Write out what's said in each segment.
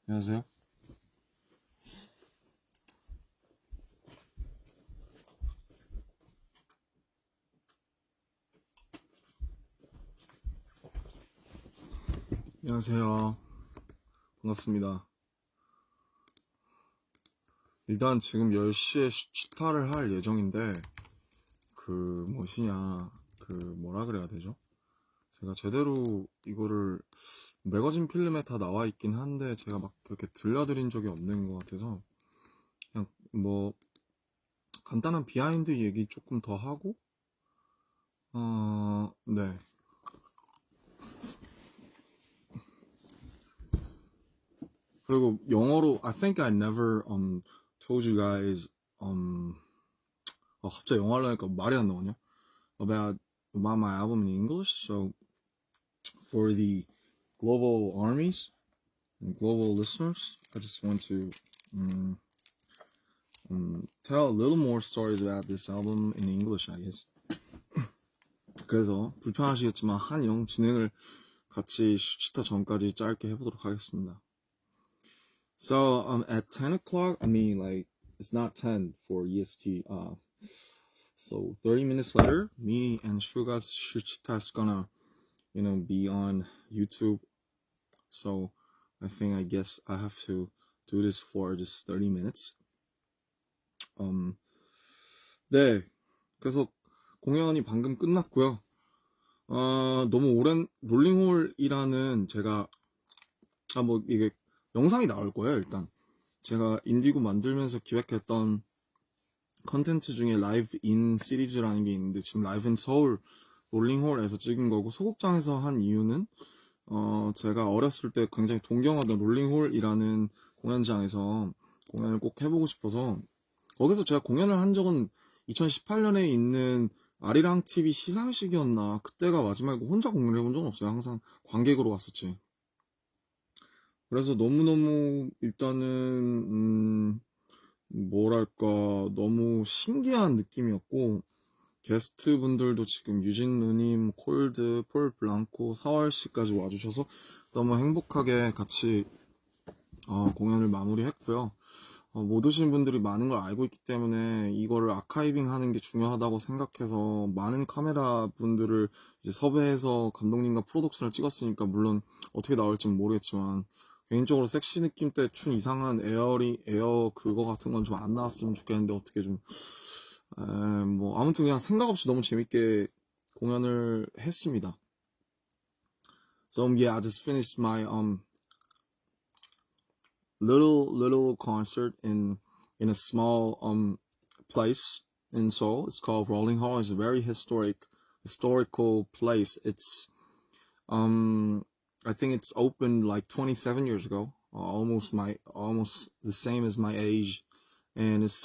안녕하세요. 안녕하세요. 반갑습니다. 일단 지금 10시에 취타를 할 예정인데, 뭐라 그래야 되죠? 제가 제대로 이거를 매거진 필름에 다 나와 있긴 한데, 제가 막 그렇게 들려드린 적이 없는 것 같아서, 그냥 뭐, 간단한 비하인드 얘기 조금 더 하고, 네. 그리고 영어로, I think I never, told you guys, 갑자기 영어를 하니까 말이 안 나오냐? about my album in English. So for the global armies and global listeners, I just want to tell a little more stories about this album in English, I guess. 그래서 불편하시겠지만 한영 진행을 같이 슈치타 전까지 짧게 해보도록 하겠습니다. So at 10 o'clock, I mean like it's not 10 for EST. So 30 minutes later, me and Shuga's Shuchita is gonna be on YouTube. So I guess I have to do this for just 30 minutes. 네. 그래서 공연이 방금 끝났고요. 너무 오랜 롤링홀이라는 제가 뭐 이게 영상이 나올 거예요. 일단 제가 인디고 만들면서 기획했던 컨텐츠 중에 라이브 인 시리즈라는 게 있는데 지금 라이브 인 서울 롤링홀에서 찍은 거고, 소극장에서 한 이유는 제가 어렸을 때 굉장히 동경하던 롤링홀이라는 공연장에서 공연을 꼭 해보고 싶어서, 거기서 제가 공연을 한 적은 2018년에 있는 아리랑 TV 시상식이었나, 그때가 마지막이고 혼자 공연을 해본 적은 없어요. 항상 관객으로 갔었지. 그래서 너무너무 일단은 뭐랄까 너무 신기한 느낌이었고, 게스트 분들도 지금 유진 누님, 콜드, 폴 블랑코, 사월씨까지 와주셔서 너무 행복하게 같이 공연을 마무리했고요. 못 오신 분들이 많은 걸 알고 있기 때문에 이거를 아카이빙 하는 게 중요하다고 생각해서 많은 카메라 분들을 이제 섭외해서 감독님과 프로덕션을 찍었으니까, 물론 어떻게 나올지는 모르겠지만 개인적으로 섹시 느낌 때 춘 이상한 에어 그거 같은 건 좀 안 나왔으면 좋겠는데, 어떻게 좀 뭐 아무튼 그냥 생각 없이 너무 재밌게 공연을 했습니다. So yeah, I just finished my little concert in a small place in Seoul. It's called Rolling Hall. It's a very historical place. It's I think it's opened like 27 years ago. Almost the same as my age, and it's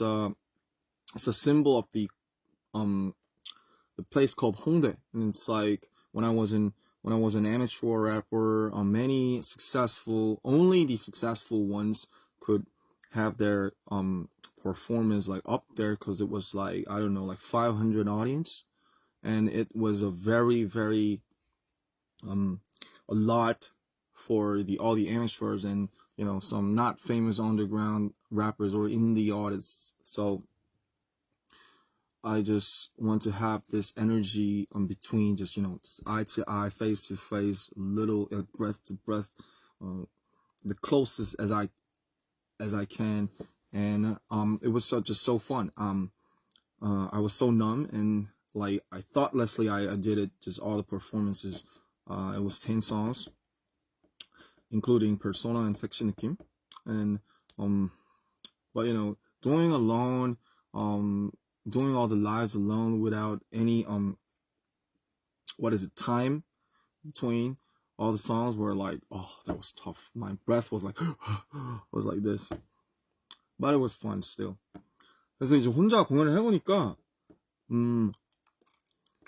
a symbol of the place called Hongdae, and it's like when I was an amateur rapper, only the successful ones could have their performance like up there, because it was like, I don't know, like 500 audience, and it was a very a lot for all the amateurs and some not famous underground rappers or indie artists. So I just want to have this energy between, just eye to eye, face to face, little breath to breath, the closest as I can, and it was just so fun. I was so numb, and like I thoughtlessly I did it, just all the performances. It was 10 songs, including Persona and Section Kim, and but doing alone, doing all the lives alone without any time between all the songs, were like, oh, that was tough. My breath was like was like this, but it was fun still. 그래서 이제 혼자 공연을 해보니까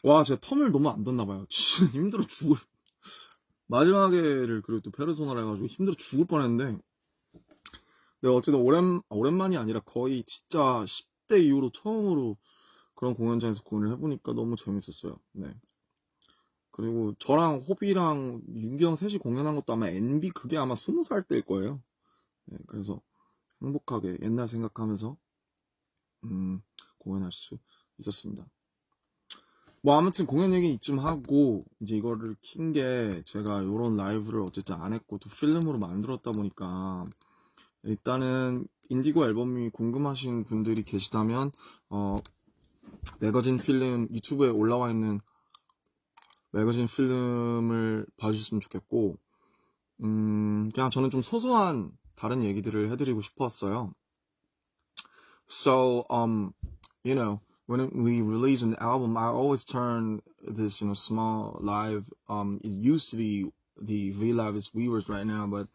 와, 제가 텀을 너무 안 뒀나 봐요. 진짜 힘들어 죽을. 마지막에를 그리고 또 페르소나를 해가지고 힘들어 죽을 뻔했는데, 네, 어쨌든 오랜만이 아니라 거의 진짜 10대 이후로 처음으로 그런 공연장에서 공연을 해보니까 너무 재밌었어요. 네. 그리고 저랑 호비랑 윤기 형 셋이 공연한 것도 아마 NB 그게 아마 20살 때일 거예요. 네, 그래서 행복하게 옛날 생각하면서 공연할 수 있었습니다. 뭐 아무튼 공연 얘기 이쯤 하고 이제 이거를 킨 게 제가 요런 라이브를 어쨌든 안 했고 또 필름으로 만들었다 보니까 일단은 인디고 앨범이 궁금하신 분들이 계시다면 매거진 필름 유튜브에 올라와 있는 매거진 필름을 봐주셨으면 좋겠고 그냥 저는 좀 소소한 다른 얘기들을 해드리고 싶었어요. So you know when we release an album, I always turn this small live. It used to be the V Live is Weavers right now, but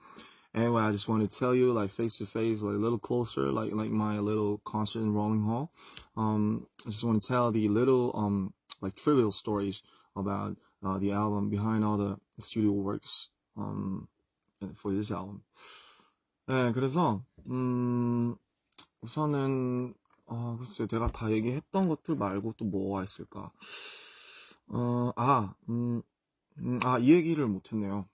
anyway, I just want to tell you like face to face, like a little closer, like my little concert in Rolling Hall. I just want to tell the little like trivial stories about the album behind all the studio works for this album. 네, 그래서 우선은 글쎄요, 내가 다 얘기했던 것들 말고 또 뭐가 있을까? 이 얘기를 못했네요.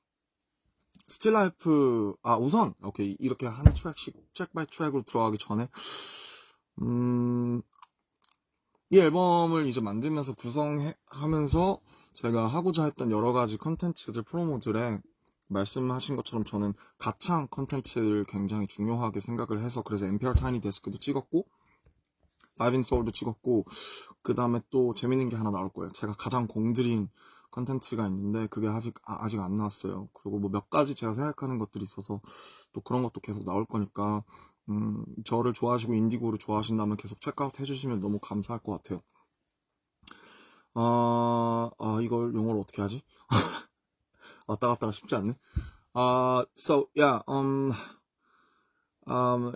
스틸라이프, 우선, 오케이, 이렇게 한 트랙씩, 트랙 바이 트랙으로 들어가기 전에, 이 앨범을 이제 만들면서 구성하면서 제가 하고자 했던 여러 가지 컨텐츠들, 프로모들에 말씀하신 것처럼 저는 가창 컨텐츠를 굉장히 중요하게 생각을 해서 그래서 NPR 타이니 데스크도 찍었고, 라이브 인 소울도 찍었고, 그 다음에 또 재밌는 게 하나 나올 거예요. 제가 가장 공들인 컨텐츠가 있는데 그게 아직 안 나왔어요. 그리고 뭐 몇 가지 제가 생각하는 것들이 있어서 또 그런 것도 계속 나올 거니까 저를 좋아하시고 인디고를 좋아하신다면 계속 체크아웃 해주시면 너무 감사할 것 같아요. 이걸 용어로 어떻게 하지? 왔다 갔다가 쉽지 않네. So yeah,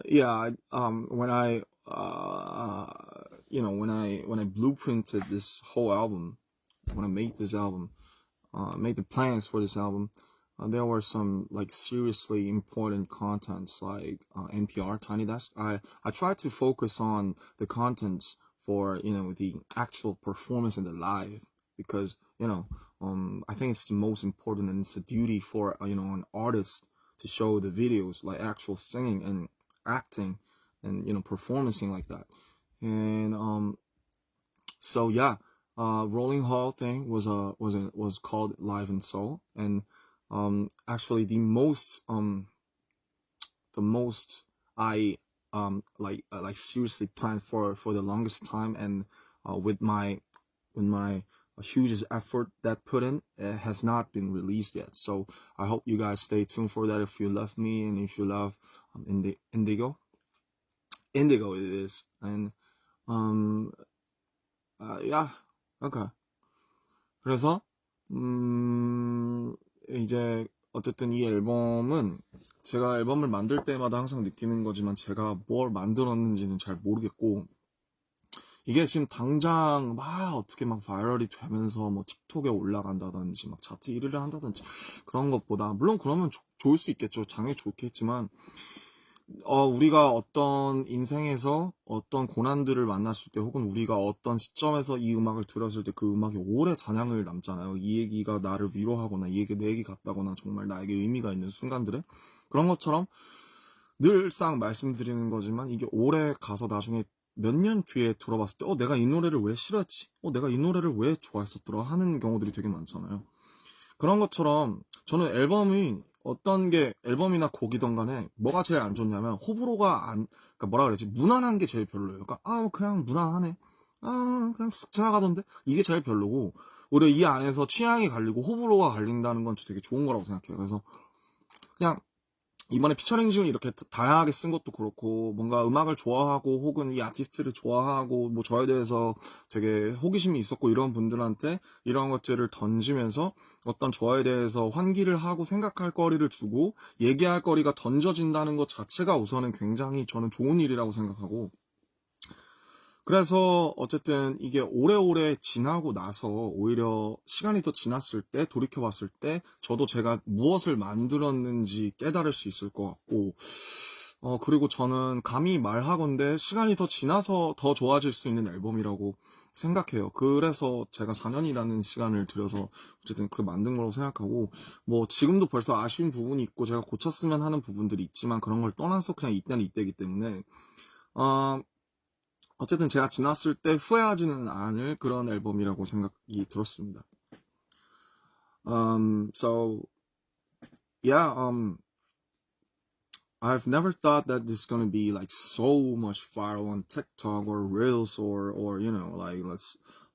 yeah, when I when I blueprinted this whole album, when I made this album, made the plans for this album, there were some like seriously important contents like NPR Tiny Desk. I tried to focus on the contents for the actual performance and the live because I think it's the most important and it's a duty for an artist to show the videos like actual singing and acting and performing like that. And so yeah, Rolling Hall thing was called Live in Soul, and actually the most I like seriously planned for the longest time, and with my hugest effort that put in, it has not been released yet. So I hope you guys stay tuned for that. If you love me and if you love Indigo it is, and yeah, okay. 그래서 이제 어쨌든 이 앨범은 제가 앨범을 만들 때마다 항상 느끼는 거지만 제가 뭘 만들었는지는 잘 모르겠고 이게 지금 당장 막 어떻게 막 바이럴이 되면서 뭐 틱톡에 올라간다든지 막 차트 1위를 한다든지 그런 것보다 물론 그러면 좋을 수 있겠죠. 당연히 좋겠지만 우리가 어떤 인생에서 어떤 고난들을 만났을 때 혹은 우리가 어떤 시점에서 이 음악을 들었을 때 그 음악이 오래 잔향을 남잖아요. 이 얘기가 나를 위로하거나 이 얘기 내 얘기 같다거나 정말 나에게 의미가 있는 순간들에 그런 것처럼 늘상 말씀드리는 거지만 이게 오래 가서 나중에 몇 년 뒤에 들어봤을 때 내가 이 노래를 왜 싫어했지? 내가 이 노래를 왜 좋아했었더라? 하는 경우들이 되게 많잖아요. 그런 것처럼 저는 앨범이 어떤 게 앨범이나 곡이든 간에 뭐가 제일 안 좋냐면 호불호가 그러니까 뭐라 그러지? 무난한 게 제일 별로예요. 그러니까 그냥 무난하네. 그냥 쓱 지나가던데 이게 제일 별로고 오히려 이 안에서 취향이 갈리고 호불호가 갈린다는 건 되게 좋은 거라고 생각해요. 그래서 그냥 이번에 피처링 이렇게 다양하게 쓴 것도 그렇고 뭔가 음악을 좋아하고 혹은 이 아티스트를 좋아하고 뭐 저에 대해서 되게 호기심이 있었고 이런 분들한테 이런 것들을 던지면서 어떤 저에 대해서 환기를 하고 생각할 거리를 주고 얘기할 거리가 던져진다는 것 자체가 우선은 굉장히 저는 좋은 일이라고 생각하고 그래서 어쨌든 이게 오래오래 지나고 나서 오히려 시간이 더 지났을 때 돌이켜봤을 때 저도 제가 무엇을 만들었는지 깨달을 수 있을 것 같고 그리고 저는 감히 말하건대 시간이 더 지나서 더 좋아질 수 있는 앨범이라고 생각해요. 그래서 제가 4년이라는 시간을 들여서 어쨌든 그렇게 만든 거라고 생각하고, 뭐 지금도 벌써 아쉬운 부분이 있고 제가 고쳤으면 하는 부분들이 있지만 그런 걸 떠나서 그냥 이때는 이때이기 때문에 어, 어쨌든 제가 지났을 때 후회하지는 않을 그런 앨범이라고 생각이 들었습니다. So yeah, I've never thought that this is gonna be like so much viral on TikTok or Reels or you know like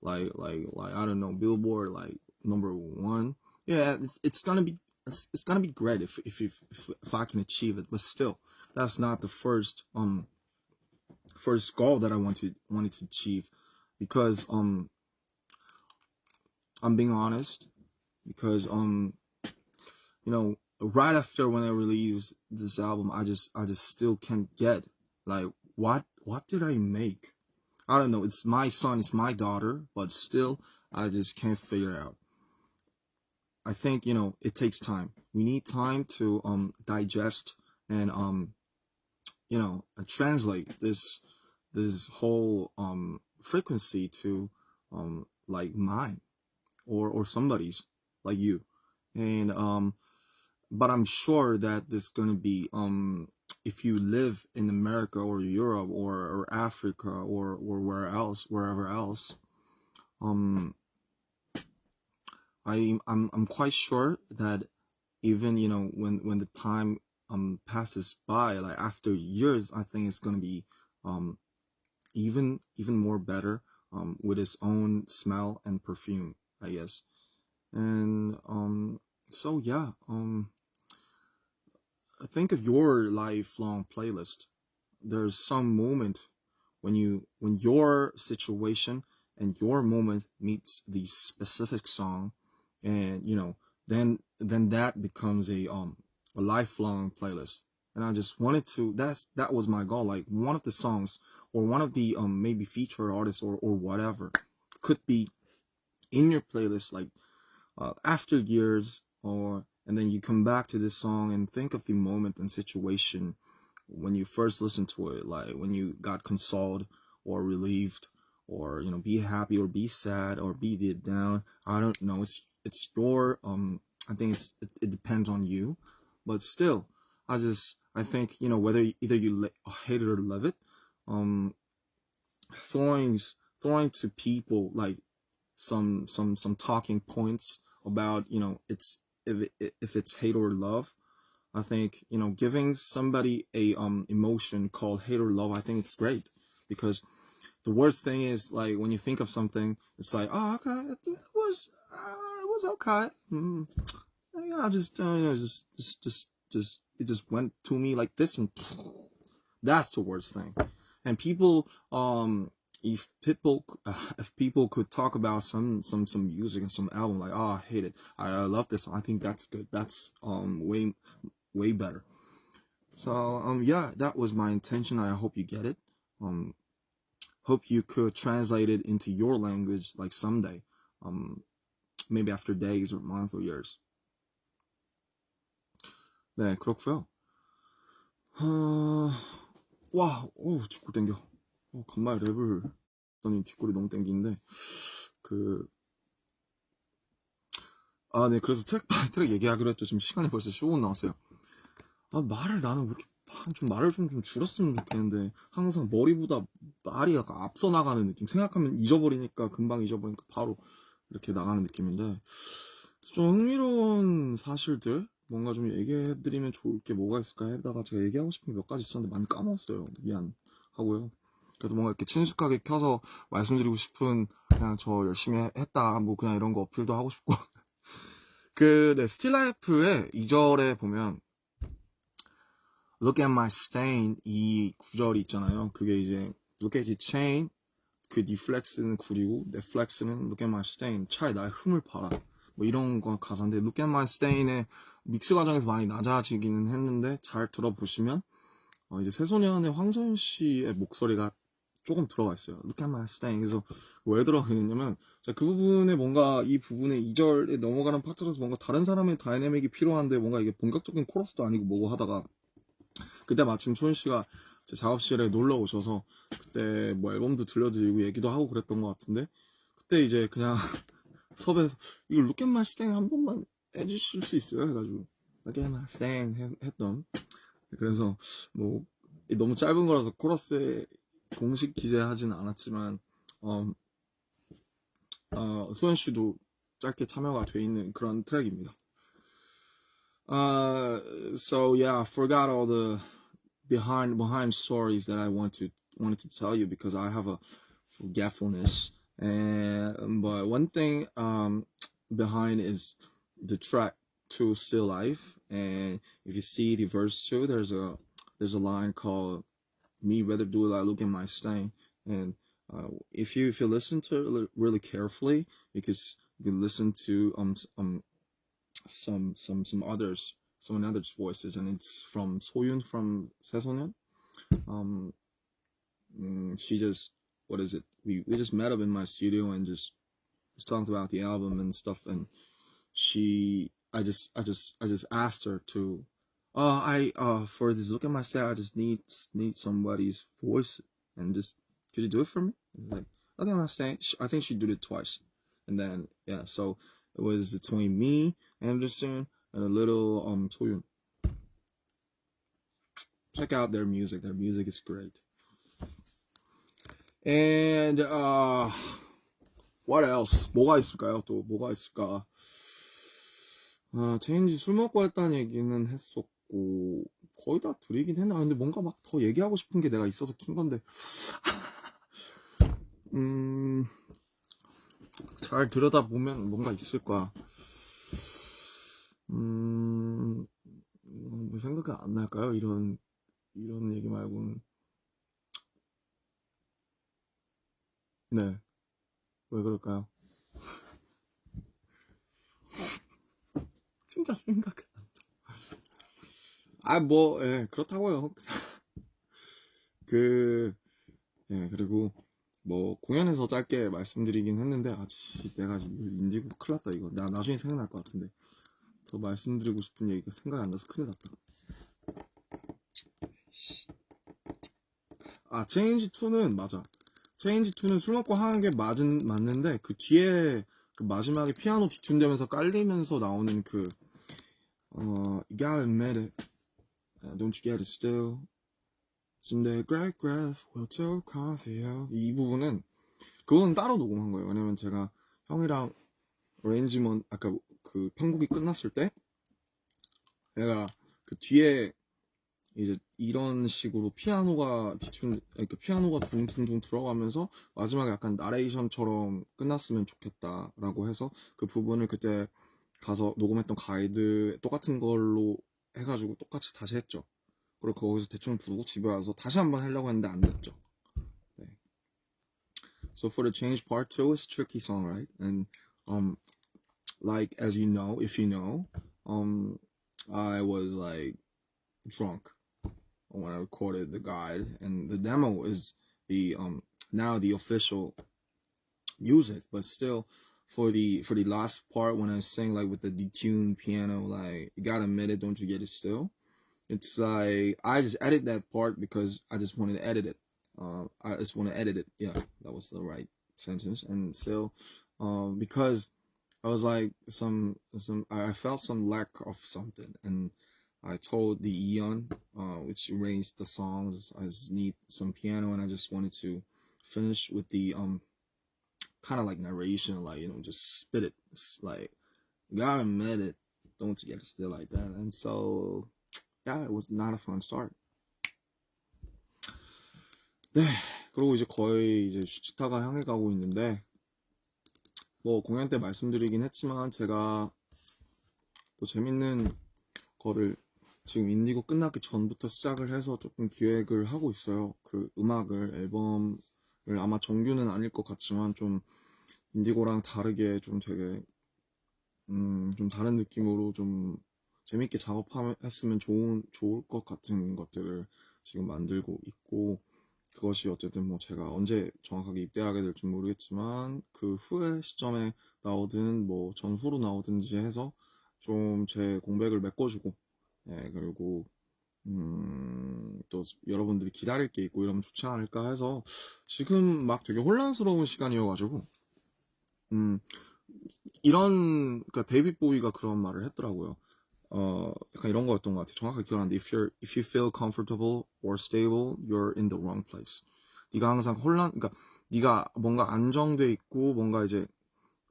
like I don't know Billboard like #1. Yeah, it's gonna be it's gonna be great if I can achieve it, but still that's not the first goal that I wanted to achieve because I'm being honest because you know, right after when I released this album, I just still can't get like what did I make? I don't know. It's my son, it's my daughter, but still I just can't figure it out. I think, you know, it takes time. We need time to digest and you know, translate this whole frequency to like mine or somebody's like you. And but I'm sure that there's gonna be if you live in America or Europe or Africa or wherever else, um I'm quite sure that even you know when the time passes by, like after years, I think it's gonna be um even more better with its own smell and perfume, I guess. And so yeah, think of your lifelong playlist. There's some moment when your situation and your moment meets the specific song, and you know then that becomes a lifelong playlist. And I just wanted to that was my goal. Like one of the songs or one of the maybe feature artists or whatever could be in your playlist like after years, or and then you come back to this song and think of the moment and situation when you first listened to it, like when you got consoled or relieved, or you know, be happy or be sad or be deep down. I don't know. It's your I think it depends on you, but still, I think you know whether either you hate it or love it, um, throwing throwing to people like some talking points about you know it's if it's hate or love. I think you know giving somebody a emotion called hate or love, I think it's great, because the worst thing is like when you think of something, it's like, oh, okay, it was okay. Yeah, I just you know just it just went to me like this, and that's the worst thing. And people if people could talk about some music and some album, like, oh, I hate it, I love this song, I think that's good, that's way better. So yeah, that was my intention. I hope you get it. Um hope you could translate it into your language like someday. Maybe after days or months or years. 네, 그렇고요. 와, 뒷골 땡겨. 간만에 랩을 했더니 뒷골이 너무 땡기는데 그 네, 그래서 트랙 얘기하기로 했죠. 지금 시간이 벌써 15분 나왔어요. 말을 나는 왜 이렇게 좀 말을 좀 줄였으면 좋겠는데 항상 머리보다 말이 약간 앞서 나가는 느낌. 생각하면 잊어버리니까 금방 잊어버리니까 바로 이렇게 나가는 느낌인데, 좀 흥미로운 사실들 뭔가 좀 얘기해드리면 좋을 게 뭐가 있을까 하다가 제가 얘기하고 싶은 게 몇 가지 있었는데 많이 까먹었어요. 미안 하고요. 그래도 뭔가 이렇게 친숙하게 켜서 말씀드리고 싶은, 그냥 저 열심히 했다 뭐 그냥 이런 거 어필도 하고 싶고 네, 스틸라이프의 2절에 보면 Look at my stain, 이 구절이 있잖아요. 그게 이제 Look at your chain, 그 deflex는 구리고 reflex는 Look at my stain, 차라리 나의 흠을 봐라, 뭐 이런 거 가사인데, Look at my stain의 믹스 과정에서 많이 낮아지기는 했는데 잘 들어보시면 이제 새소년의 황소연 씨의 목소리가 조금 들어가 있어요. Look at my stain. 그래서 왜 들어가 있냐면 그 부분에 뭔가 이 부분에 2절에 넘어가는 파트라서 뭔가 다른 사람의 다이내믹이 필요한데 뭔가 이게 본격적인 코러스도 아니고 뭐고 하다가 그때 마침 소연 씨가 제 작업실에 놀러 오셔서 그때 뭐 앨범도 들려드리고 얘기도 하고 그랬던 것 같은데 그때 이제 그냥 섭외해서 이거 Look at my stain 한 번만 해주실 수 있어요? 해가지고 Look at my stain 했던 그래서 뭐 너무 짧은 거라서 코러스에 공식 기재하지는 않았지만 소연 씨도 짧게 참여가 돼 있는 그런 트랙입니다. So yeah, I forgot all the behind stories that I wanted to tell you because I have a forgetfulness. And but one thing behind is the track to Still Life, and if you see the verse 2, there's a line called "Me rather do it like look at my stain," and if you listen to it really carefully, because you can listen to some others, someone others voices, and it's from Soyun from 새소년. She just, what is it? We just met up in my studio and just talked about the album and stuff. And I just asked her to, for this look at my set, I just need somebody's voice and just, could you do it for me? It's like, look at my set. I think she did it twice. And then, yeah, so it was between me, Anderson, and a little, Soyun. Check out their music. Their music is great. And what else? 뭐가 있을까요? 또 뭐가 있을까? 체인지 술 먹고 했다는 얘기는 했었고 거의 다 드리긴 했나? 근데 뭔가 막 더 얘기하고 싶은 게 내가 있어서 킨 건데 잘 들여다보면 뭔가 있을 거야. 뭐 생각이 안 날까요? 이런 얘기 말고는. 네. 왜 그럴까요? 진짜 생각이 안 나. 예, 그렇다고요. 예, 그리고 뭐 공연에서 짧게 말씀드리긴 했는데 아직 내가 지금 인디고 큰일 났다 이거. 나 나중에 생각날 것 같은데 더 말씀드리고 싶은 얘기가 생각이 안 나서 큰일 났다. 체인지2는 맞아. 체인지2는 술 먹고 하는 게 맞는데 그 뒤에 그 마지막에 피아노 뒤춤되면서 깔리면서 나오는 그 You gotta admit it, don't you get it still. Someday great graph will too coffee out. 이 부분은 그거는 따로 녹음한 거예요. 왜냐면 제가 형이랑 어레인지먼트 아까 그 편곡이 끝났을 때 내가 그 뒤에 이제 이런 식으로 피아노가 그러니까 피아노가 둥둥둥 들어가면서 마지막에 약간 나레이션처럼 끝났으면 좋겠다라고 해서 그 부분을 그때 가서 녹음했던 가이드 똑같은 걸로 해가지고 똑같이 다시 했죠. 그리고 거기서 대충 부르고 집에 와서 다시 한번 하려고 했는데 안 됐죠. 네. So for the change part 2, it's a tricky song, right? And like as you know, if you know, I was like drunk when I recorded the guide, and the demo is the now the official music, but still for the last part when I sang like with the detuned piano, like you gotta admit it, don't you get it still? It's like I just edit that part because I just wanted to edit it. I just want to edit it. Yeah, that was the right sentence. And still, because I was like I felt some lack of something, and I told the Eon, which arranged the songs, I just need some piano, and I just wanted to finish with the kind of like narration, like just spit it, it's like gotta admit it, don't you get it still like that, and so yeah, it was not a fun start. 네, 그리고 이제 거의 이제 슈치타가 향해 가고 있는데 뭐 공연 때 말씀드리긴 했지만 제가 또 재밌는 거를 지금 인디고 끝나기 전부터 시작을 해서 조금 기획을 하고 있어요. 그 음악을 앨범을 아마 정규는 아닐 것 같지만 좀 인디고랑 다르게 좀 되게 좀 다른 느낌으로 좀 재밌게 작업했으면 좋을 것 같은 것들을 지금 만들고 있고 그것이 어쨌든 뭐 제가 언제 정확하게 입대하게 될지 모르겠지만 그 후의 시점에 나오든 뭐 전후로 나오든지 해서 좀 제 공백을 메꿔주고 예, 그리고 또 여러분들이 기다릴 게 있고 이러면 좋지 않을까 해서 지금 막 되게 혼란스러운 시간이어가지고 이런 그러니까 데이빗 보이가 그런 말을 했더라고요. 약간 이런 거였던 것 같아요. 정확하게 기억하는데 if you feel comfortable or stable, you're in the wrong place. 네가 항상 그러니까 네가 뭔가 안정돼 있고 뭔가 이제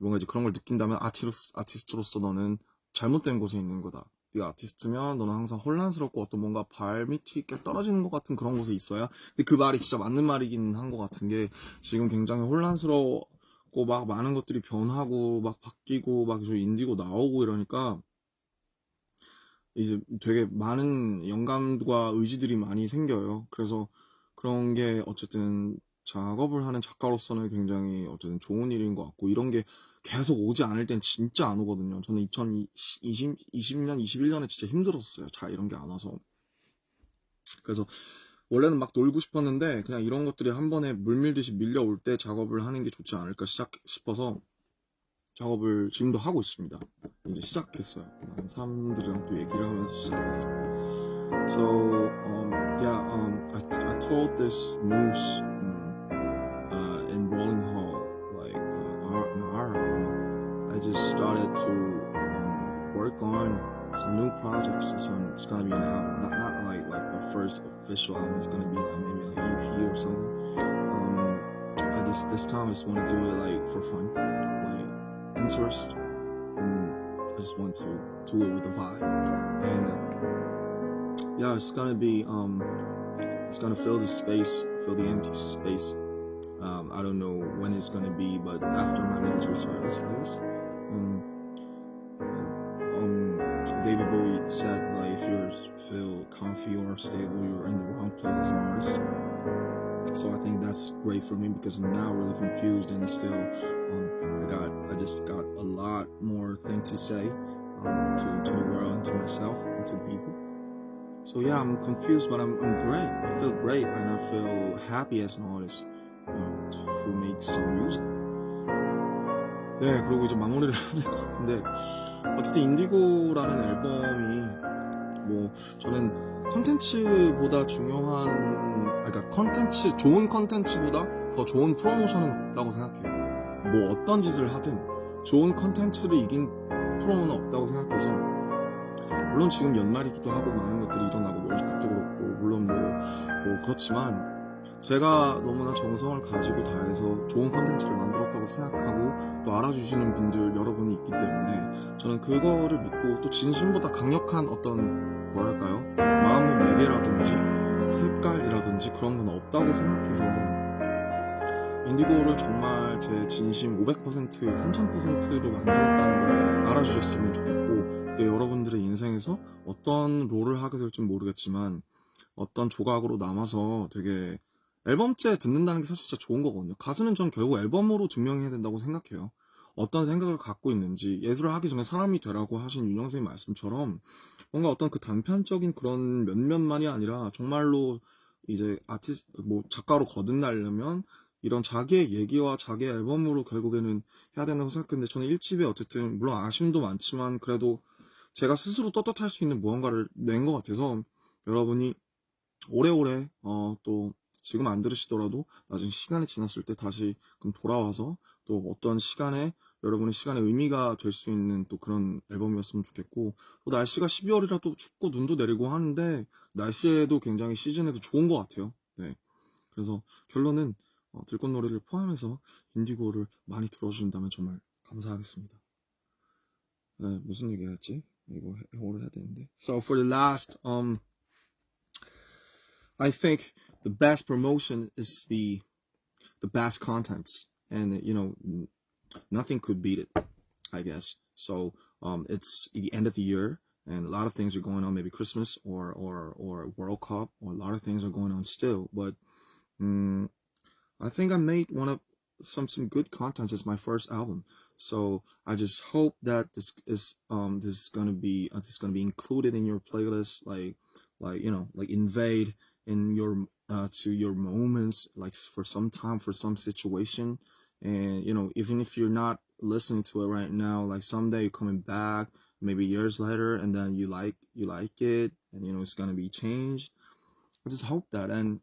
그런 걸 느낀다면 아티스트로서 너는 잘못된 곳에 있는 거다. 네가 아티스트면 너는 항상 혼란스럽고 어떤 뭔가 발밑이 이렇게 떨어지는 것 같은 그런 곳에 있어야. 근데 그 말이 진짜 맞는 말이긴 한 것 같은 게 지금 굉장히 혼란스럽고 막 많은 것들이 변하고 막 바뀌고 막 저 인디고 나오고 이러니까 이제 되게 많은 영감과 의지들이 많이 생겨요. 그래서 그런 게 어쨌든 작업을 하는 작가로서는 굉장히 어쨌든 좋은 일인 것 같고 이런 게 계속 오지 않을 땐 진짜 안 오거든요. 저는 2020년, 21년에 진짜 힘들었어요. 자, 이런 게 안 와서. 그래서 원래는 막 놀고 싶었는데 그냥 이런 것들이 한 번에 물밀듯이 밀려올 때 작업을 하는 게 좋지 않을까 싶어서 작업을 지금도 하고 있습니다. 이제 시작했어요. 많은 사람들이랑 또 얘기를 하면서 시작했어요. So, I told this news in Rolling Hall, like an hour ago. I just started to work on some new projects. It's gonna be an album, not like the first official album. It's gonna be like maybe like EP or something. This time I just want to do it like for fun, like interest, and I just want to do it with a vibe. And yeah, it's gonna be it's gonna fill the space, fill the empty space. I don't know when it's gonna be, but after my mental service, I guess. David Bowie said like if you feel comfy or stable, you're in the wrong place as an artist. So I think that's great for me because I'm now really confused and still I just got a lot more things to say to the world and to myself and to the people. So yeah, I'm confused, but I'm great. I feel great and I feel happy as an artist who makes some music. 네, 그리고 이제 마무리를 해야 될 것 같은데 어쨌든 인디고라는 앨범이 뭐 저는 컨텐츠보다 중요한 그러니까 좋은 컨텐츠보다 더 좋은 프로모션은 없다고 생각해요. 뭐 어떤 짓을 하든 좋은 컨텐츠를 이긴 프로모는 없다고 생각해서 물론 지금 연말이기도 하고 많은 것들이 일어나고 월드컵도 그렇고 물론 뭐 그렇지만 제가 너무나 정성을 가지고 다해서 좋은 컨텐츠를 만들었다고 생각하고 또 알아주시는 분들 여러분이 있기 때문에 저는 그거를 믿고 또 진심보다 강력한 어떤 뭐랄까요 마음의 매개라든지 색깔이라든지 그런 건 없다고 생각해서 인디고를 정말 제 진심 500% 3000%로 만들었다는 걸 알아주셨으면 좋겠고 그게 여러분들의 인생에서 어떤 롤을 하게 될지 모르겠지만 어떤 조각으로 남아서 되게 앨범째 듣는다는 게 사실 진짜 좋은 거거든요. 가수는 전 결국 앨범으로 증명해야 된다고 생각해요. 어떤 생각을 갖고 있는지 예술을 하기 전에 사람이 되라고 하신 윤영 선생님 말씀처럼 뭔가 어떤 그 단편적인 그런 몇몇만이 아니라 정말로 이제 작가로 거듭나려면 이런 자기의 얘기와 자기의 앨범으로 결국에는 해야 된다고 생각했는데 저는 1집에 어쨌든 물론 아쉬움도 많지만 그래도 제가 스스로 떳떳할 수 있는 무언가를 낸 것 같아서 여러분이 오래오래 또 지금 안 들으시더라도 나중에 시간이 지났을 때 다시 그럼 돌아와서 또 어떤 시간에 여러분의 시간에 의미가 될 수 있는 또 그런 앨범이었으면 좋겠고 또 날씨가 12월이라 또 춥고 눈도 내리고 하는데 날씨에도 굉장히 시즌에도 좋은 것 같아요. 네. 그래서 결론은 들꽃노래를 포함해서 인디고를 많이 들어주신다면 정말 감사하겠습니다. 네, 무슨 얘기를 했지? 이거 영어로 해야 되는데. So for the last I think the best promotion is the best contents, and nothing could beat it, I guess. So it's the end of the year, and a lot of things are going on. Maybe Christmas or World Cup, or a lot of things are going on still. But I think I made some good contents. It's my first album, so I just hope that this is gonna be included in your playlist, like invade in your to your moments, like for some time, for some situation. And even if you're not listening to it right now, like someday you're coming back maybe years later and then you like it, and it's gonna be changed. I just hope that. And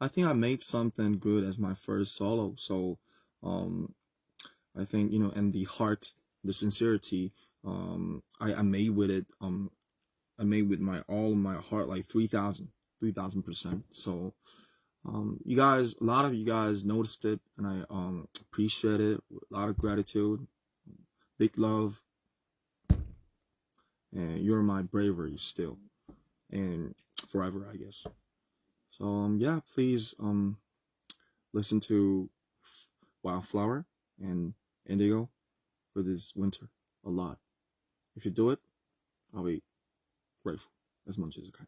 I think I made something good as my first solo. So, um, I think, and the heart, the sincerity, I made with it, I made with all of my heart, like 3,000%. So, you guys, a lot of you guys noticed it, and I, appreciate it. A lot of gratitude, big love, and you're my bravery still, and forever, I guess. So, yeah, please, listen to Wildflower and Indigo for this winter a lot. If you do it, I'll be grateful as much as I can.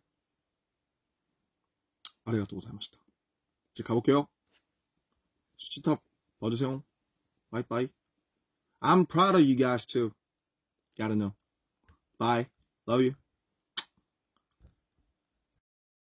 ありがとうございました。じゃあ、가볼게요. 수치탑 봐주세요. Bye bye. I'm proud of you guys too. Gotta know. Bye. Love you.